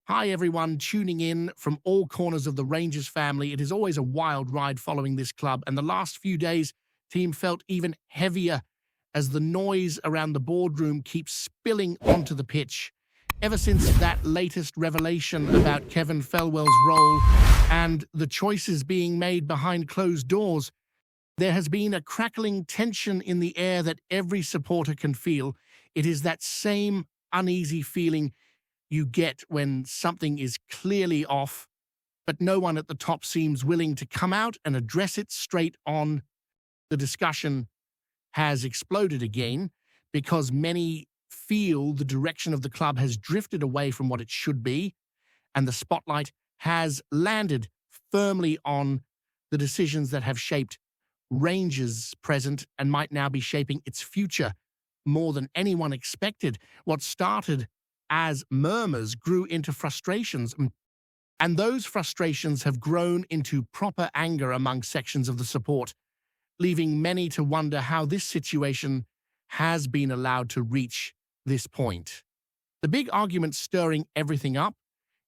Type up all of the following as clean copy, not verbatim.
Hi, everyone tuning in from all corners of the Rangers family. It is always a wild ride following this club, and the last few days, team felt even heavier as the noise around the boardroom keeps spilling onto the pitch. Ever since that latest revelation about Kevin Felwell's role and the choices being made behind closed doors, there has been a crackling tension in the air that every supporter can feel. It is that same uneasy feeling you get when something is clearly off, but no one at the top seems willing to come out and address it straight on. The discussion has exploded again because many feel the direction of the club has drifted away from what it should be, and the spotlight has landed firmly on the decisions that have shaped Rangers' present and might now be shaping its future more than anyone expected. What started as murmurs grew into frustrations, and those frustrations have grown into proper anger among sections of the support, leaving many to wonder how this situation has been allowed to reach this point. The big argument stirring everything up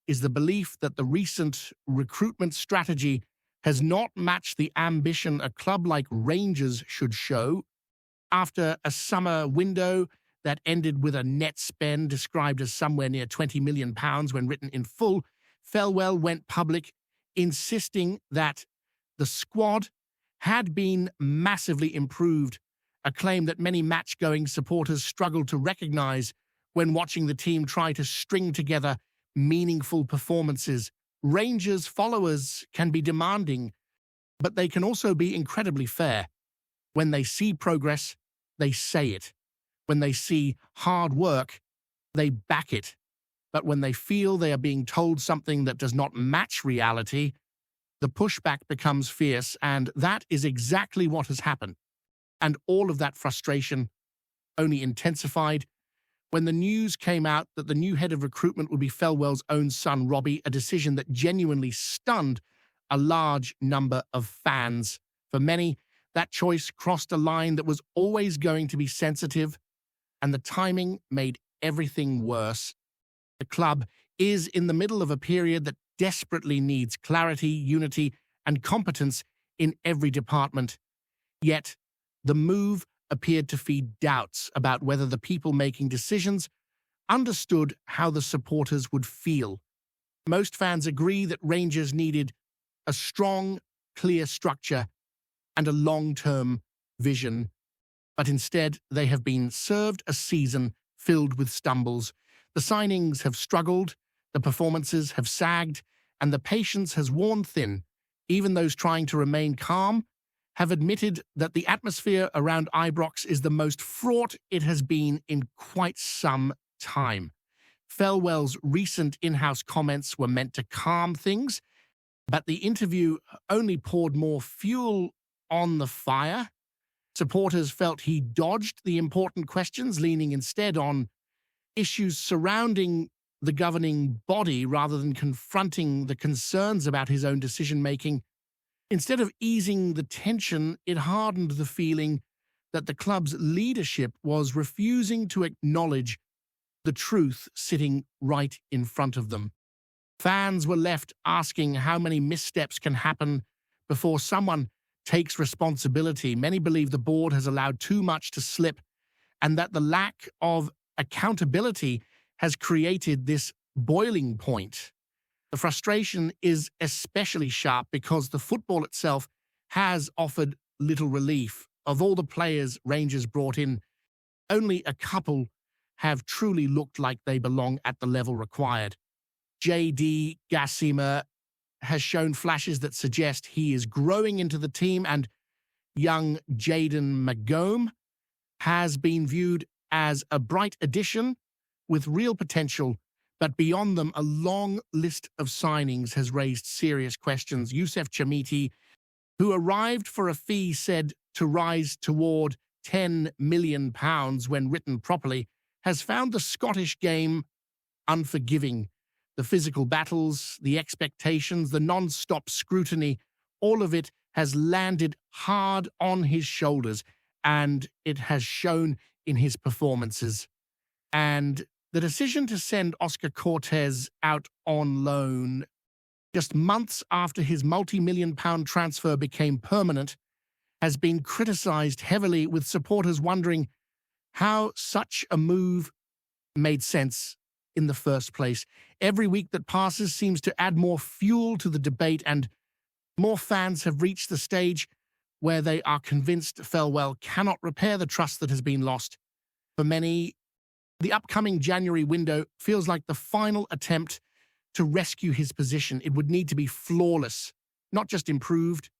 is the belief that the recent recruitment strategy has not matched the ambition a club like Rangers should show. After a summer window that ended with a net spend described as somewhere near £20 million when written in full, Felwell went public, insisting that the squad had been massively improved, a claim that many match-going supporters struggled to recognise when watching the team try to string together meaningful performances. Rangers followers can be demanding, but they can also be incredibly fair. When they see progress, they say it. When they see hard work, they back it. But when they feel they are being told something that does not match reality, the pushback becomes fierce, and that is exactly what has happened. And all of that frustration only intensified when the news came out that the new head of recruitment would be Felwell's own son, Robbie, a decision that genuinely stunned a large number of fans. For many, that choice crossed a line that was always going to be sensitive, and the timing made everything worse. The club is in the middle of a period that desperately needs clarity, unity, and competence in every department. Yet, the move appeared to feed doubts about whether the people making decisions understood how the supporters would feel. Most fans agree that Rangers needed a strong, clear structure and a long-term vision, but instead they have been served a season filled with stumbles. The signings have struggled, the performances have sagged, and the patience has worn thin. Even those trying to remain calm have admitted that the atmosphere around Ibrox is the most fraught it has been in quite some time. Felwell's recent in-house comments were meant to calm things, but the interview only poured more fuel on the fire. Supporters felt he dodged the important questions, leaning instead on issues surrounding the governing body rather than confronting the concerns about his own decision-making. Instead of easing the tension, it hardened the feeling that the club's leadership was refusing to acknowledge the truth sitting right in front of them. Fans were left asking how many missteps can happen before someone takes responsibility. Many believe the board has allowed too much to slip, and that the lack of accountability has created this boiling point. The frustration is especially sharp because the football itself has offered little relief. Of all the players Rangers brought in, only a couple have truly looked like they belong at the level required. J.D. Gassima has shown flashes that suggest he is growing into the team, and young Jaden Magome has been viewed as a bright addition with real potential, but beyond them, a long list of signings has raised serious questions. Yousef Chamiti, who arrived for a fee said to rise toward £10 million when written properly, has found the Scottish game unforgiving. The physical battles, the expectations, the non-stop scrutiny, all of it has landed hard on his shoulders, and it has shown in his performances. And the decision to send Oscar Cortez out on loan just months after his multi-million-pound transfer became permanent, has been criticized heavily, with supporters wondering how such a move made sense in the first place. Every week that passes seems to add more fuel to the debate, and more fans have reached the stage where they are convinced Felwell cannot repair the trust that has been lost. For many, the upcoming January window feels like the final attempt to rescue his position. It would need to be flawless, not just improved.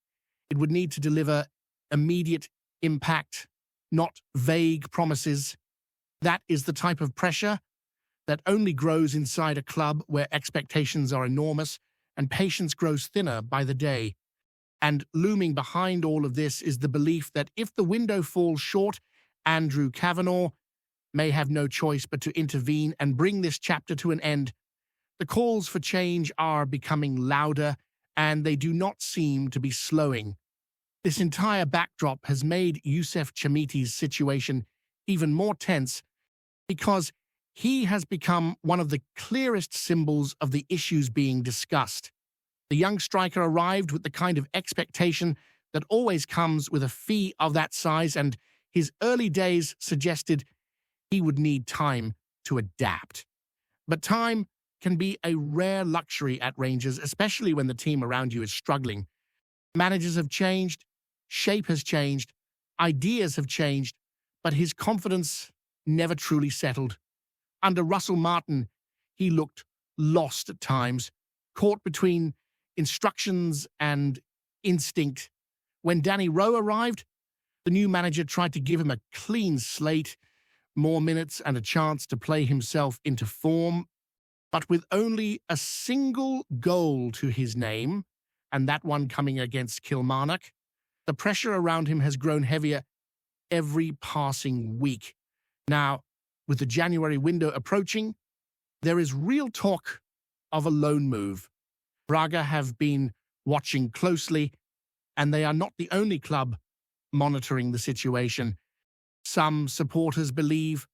It would need to deliver immediate impact, not vague promises. That is the type of pressure that only grows inside a club where expectations are enormous and patience grows thinner by the day. And looming behind all of this is the belief that if the window falls short, Andrew Kavanagh may have no choice but to intervene and bring this chapter to an end. The calls for change are becoming louder, and they do not seem to be slowing. This entire backdrop has made Yousef Chamiti's situation even more tense, because he has become one of the clearest symbols of the issues being discussed. The young striker arrived with the kind of expectation that always comes with a fee of that size, and his early days suggested he would need time to adapt. But time can be a rare luxury at Rangers, especially when the team around you is struggling. Managers have changed, shape has changed, ideas have changed, but his confidence never truly settled. Under Russell Martin, he looked lost at times, caught between instructions and instinct. When Danny Rowe arrived, the new manager tried to give him a clean slate, more minutes and a chance to play himself into form, but with only a single goal to his name, and that one coming against Kilmarnock, the pressure around him has grown heavier every passing week. Now, with the January window approaching, there is real talk of a loan move. Braga have been watching closely, and they are not the only club monitoring the situation. Some supporters believe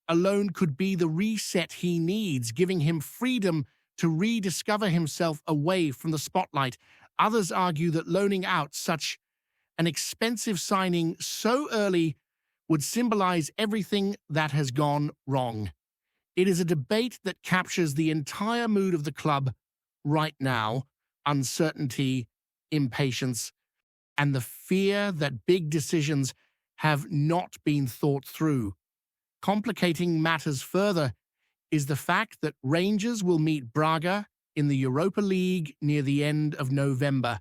a loan could be the reset he needs, giving him freedom to rediscover himself away from the spotlight. Others argue that loaning out such an expensive signing so early would symbolize everything that has gone wrong. It is a debate that captures the entire mood of the club right now: uncertainty, impatience, and the fear that big decisions have not been thought through. Complicating matters further is the fact that Rangers will meet Braga in the Europa League near the end of November.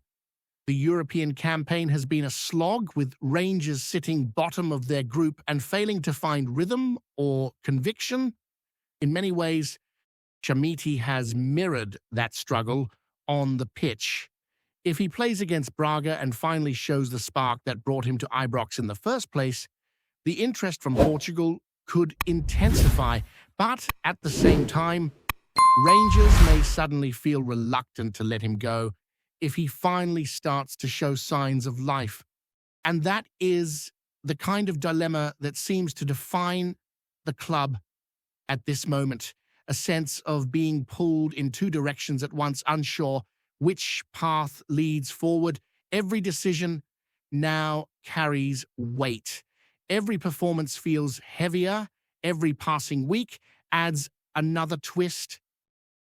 The European campaign has been a slog, with Rangers sitting bottom of their group and failing to find rhythm or conviction. In many ways, Chamiti has mirrored that struggle on the pitch. If he plays against Braga and finally shows the spark that brought him to Ibrox in the first place, the interest from Portugal could intensify. But at the same time, Rangers may suddenly feel reluctant to let him go if he finally starts to show signs of life. And that is the kind of dilemma that seems to define the club at this moment: a sense of being pulled in two directions at once, unsure which path leads forward. Every decision now carries weight. Every performance feels heavier. Every passing week adds another twist.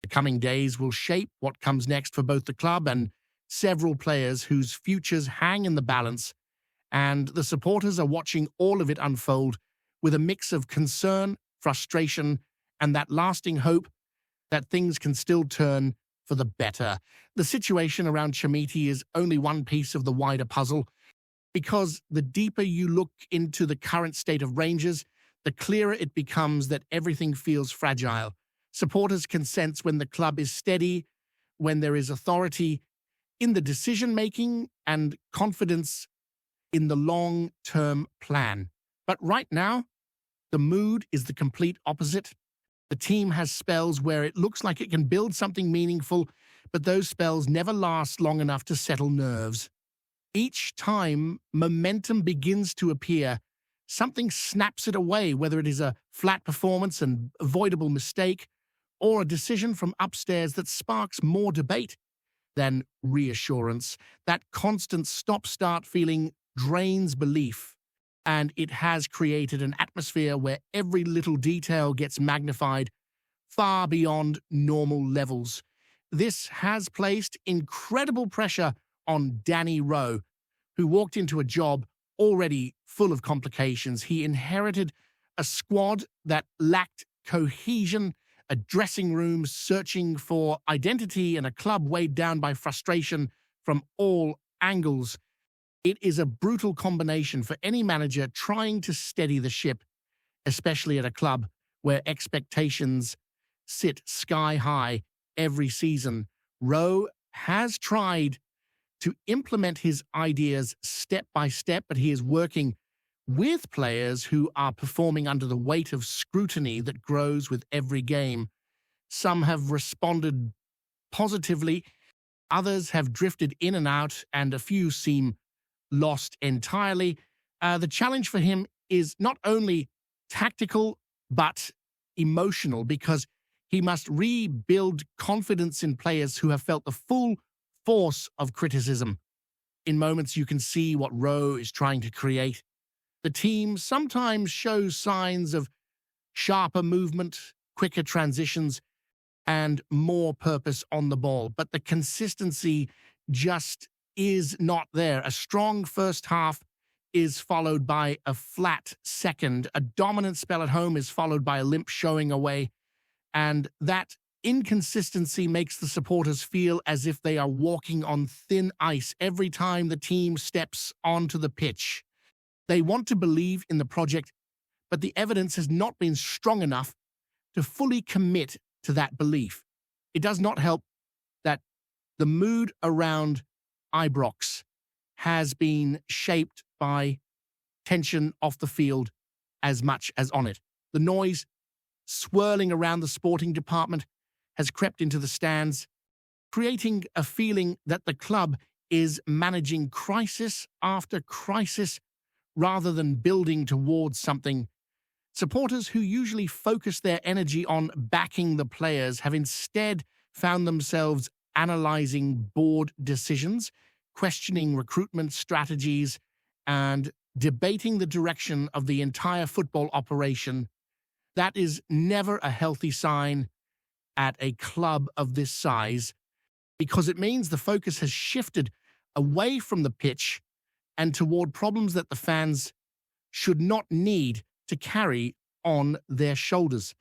The coming days will shape what comes next for both the club and several players whose futures hang in the balance, and the supporters are watching all of it unfold with a mix of concern, frustration, and that lasting hope that things can still turn for the better. The situation around Chamiti is only one piece of the wider puzzle, because the deeper you look into the current state of Rangers, the clearer it becomes that everything feels fragile. Supporters can sense when the club is steady, when there is authority in the decision-making and confidence in the long-term plan. But right now, the mood is the complete opposite. The team has spells where it looks like it can build something meaningful, but those spells never last long enough to settle nerves. Each time momentum begins to appear, something snaps it away, whether it is a flat performance, an avoidable mistake, or a decision from upstairs that sparks more debate than reassurance. That constant stop-start feeling drains belief, and it has created an atmosphere where every little detail gets magnified far beyond normal levels. This has placed incredible pressure on Danny Rowe, who walked into a job already full of complications. He inherited a squad that lacked cohesion, a dressing room searching for identity, and a club weighed down by frustration from all angles. It is a brutal combination for any manager trying to steady the ship, especially at a club where expectations sit sky high every season. Rowe has tried to implement his ideas step by step, but he is working with players who are performing under the weight of scrutiny that grows with every game. Some have responded positively, others have drifted in and out, and a few seem lost entirely. The challenge for him is not only tactical, but emotional, because he must rebuild confidence in players who have felt the full force of criticism. In moments, you can see what Rowe is trying to create. The team sometimes shows signs of sharper movement, quicker transitions, and more purpose on the ball, but the consistency just is not there. A strong first half is followed by a flat second. A dominant spell at home is followed by a limp showing away, and that inconsistency makes the supporters feel as if they are walking on thin ice every time the team steps onto the pitch. They want to believe in the project, but the evidence has not been strong enough to fully commit to that belief. It does not help that the mood around Ibrox has been shaped by tension off the field as much as on it. The noise swirling around the sporting department has crept into the stands, creating a feeling that the club is managing crisis after crisis rather than building towards something. Supporters who usually focus their energy on backing the players have instead found themselves analyzing board decisions, questioning recruitment strategies, and debating the direction of the entire football operation. That is never a healthy sign at a club of this size, because it means the focus has shifted away from the pitch and toward problems that the fans should not need to carry on their shoulders.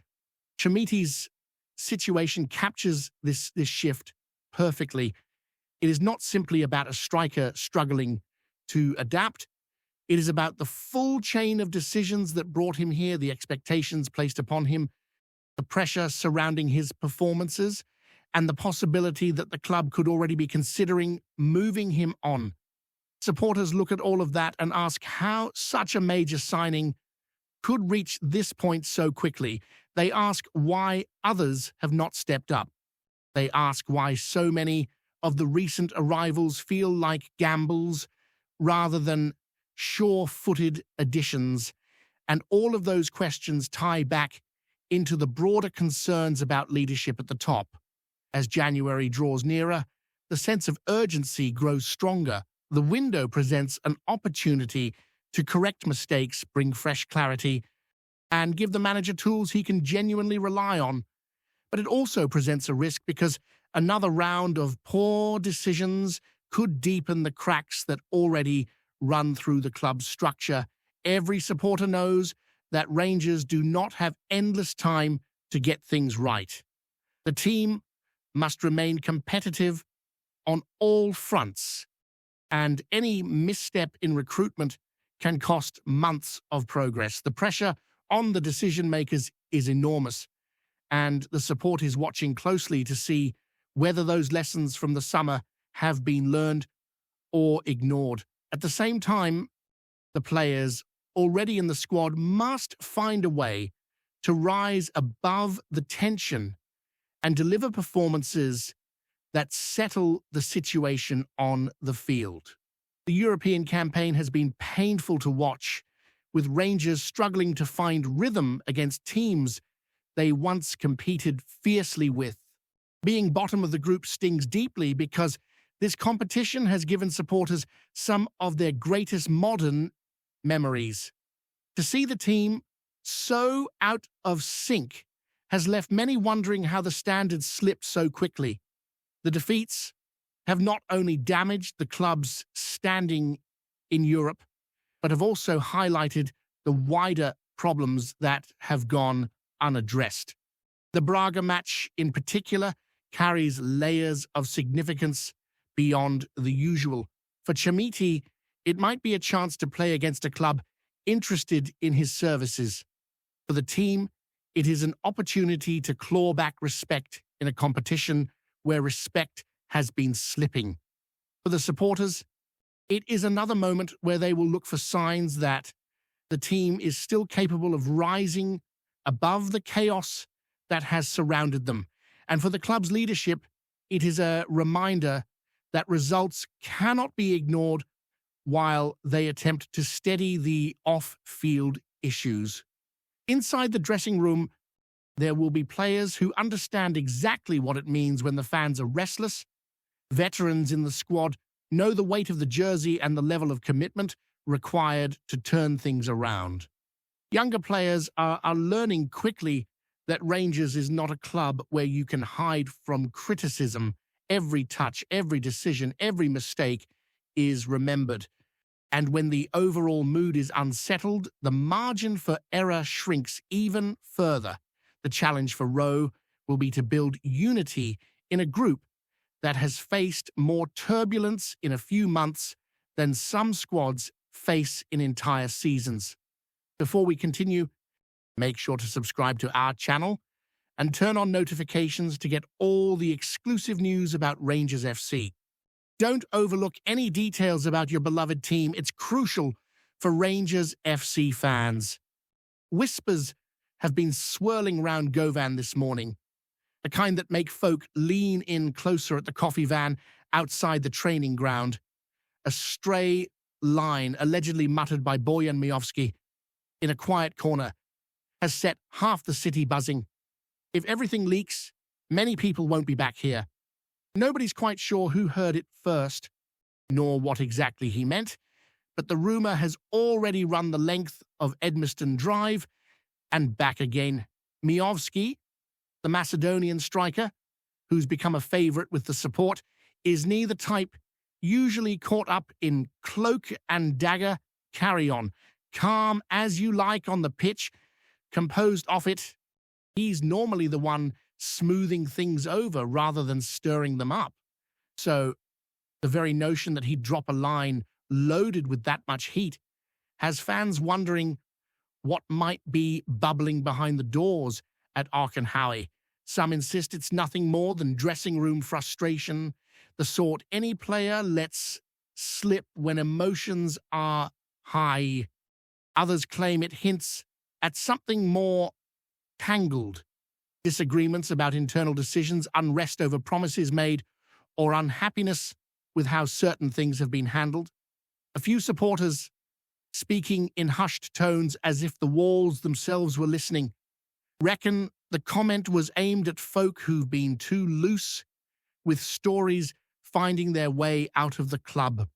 Chamiti's situation captures this shift perfectly. It is not simply about a striker struggling to adapt. It is about the full chain of decisions that brought him here, the expectations placed upon him, the pressure surrounding his performances, and the possibility that the club could already be considering moving him on. Supporters look at all of that and ask how such a major signing could reach this point so quickly. They ask why others have not stepped up. They ask why so many of the recent arrivals feel like gambles rather than sure-footed additions. And all of those questions tie back into the broader concerns about leadership at the top. As January draws nearer, the sense of urgency grows stronger. The window presents an opportunity to correct mistakes, bring fresh clarity, and give the manager tools he can genuinely rely on. But it also presents a risk because another round of poor decisions could deepen the cracks that already run through the club's structure. Every supporter knows that Rangers do not have endless time to get things right. The team must remain competitive on all fronts, and any misstep in recruitment can cost months of progress. The pressure on the decision-makers is enormous, and the support is watching closely to see whether those lessons from the summer have been learned or ignored. At the same time, the players already in the squad must find a way to rise above the tension and deliver performances that settle the situation on the field. The European campaign has been painful to watch, with Rangers struggling to find rhythm against teams they once competed fiercely with. Being bottom of the group stings deeply because this competition has given supporters some of their greatest modern memories. To see the team so out of sync has left many wondering how the standards slipped so quickly. The defeats have not only damaged the club's standing in Europe, but have also highlighted the wider problems that have gone unaddressed. The Braga match, in particular, carries layers of significance beyond the usual. For Chamiti, it might be a chance to play against a club interested in his services. For the team, it is an opportunity to claw back respect in a competition where respect has been slipping. For the supporters, it is another moment where they will look for signs that the team is still capable of rising above the chaos that has surrounded them. And for the club's leadership, it is a reminder that results cannot be ignored while they attempt to steady the off-field issues. Inside the dressing room, there will be players who understand exactly what it means when the fans are restless. Veterans in the squad know the weight of the jersey and the level of commitment required to turn things around. Younger players are learning quickly that Rangers is not a club where you can hide from criticism. Every touch, every decision, every mistake is remembered. And when the overall mood is unsettled, the margin for error shrinks even further. The challenge for Rowe will be to build unity in a group that has faced more turbulence in a few months than some squads face in entire seasons. Before we continue, make sure to subscribe to our channel and turn on notifications to get all the exclusive news about Rangers FC. Don't overlook any details about your beloved team. It's crucial for Rangers FC fans. Whispers have been swirling round Govan this morning, the kind that make folk lean in closer at the coffee van outside the training ground. A stray line, allegedly muttered by Boyan Miovski in a quiet corner, has set half the city buzzing. If everything leaks, many people won't be back here. Nobody's quite sure who heard it first, nor what exactly he meant, but the rumor has already run the length of Edmiston Drive and back again. Miovski, the Macedonian striker, who's become a favorite with the support, is neither type usually caught up in cloak and dagger carry-on. Calm as you like on the pitch, composed off it, he's normally the one smoothing things over rather than stirring them up. So the very notion that he'd drop a line loaded with that much heat has fans wondering what might be bubbling behind the doors at Arkenhowie. Some insist it's nothing more than dressing room frustration, the sort any player lets slip when emotions are high. Others claim it hints at something more tangled. Disagreements about internal decisions, unrest over promises made, or unhappiness with how certain things have been handled. A few supporters speaking in hushed tones as if the walls themselves were listening, reckon the comment was aimed at folk who've been too loose with stories finding their way out of the club.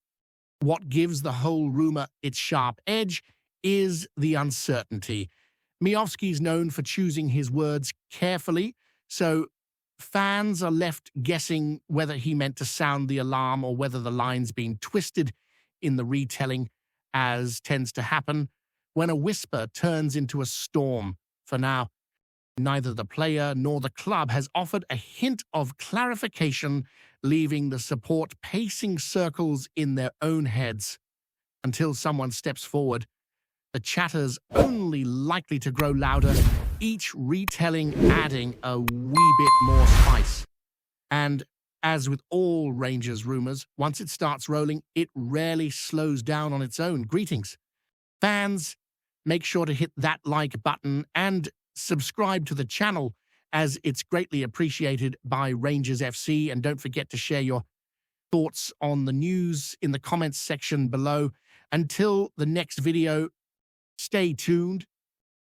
What gives the whole rumor its sharp edge is the uncertainty. Miovski's known for choosing his words carefully, so fans are left guessing whether he meant to sound the alarm or whether the line's been twisted in the retelling, as tends to happen when a whisper turns into a storm. For now, neither the player nor the club has offered a hint of clarification, leaving the support pacing circles in their own heads. Until someone steps forward, the chatter's only likely to grow louder, each retelling adding a wee bit more spice. And as with all Rangers rumors, once it starts rolling, it rarely slows down on its own. Greetings. Fans, make sure to hit that like button and subscribe to the channel, as it's greatly appreciated by Rangers FC. And don't forget to share your thoughts on the news in the comments section below. Until the next video, stay tuned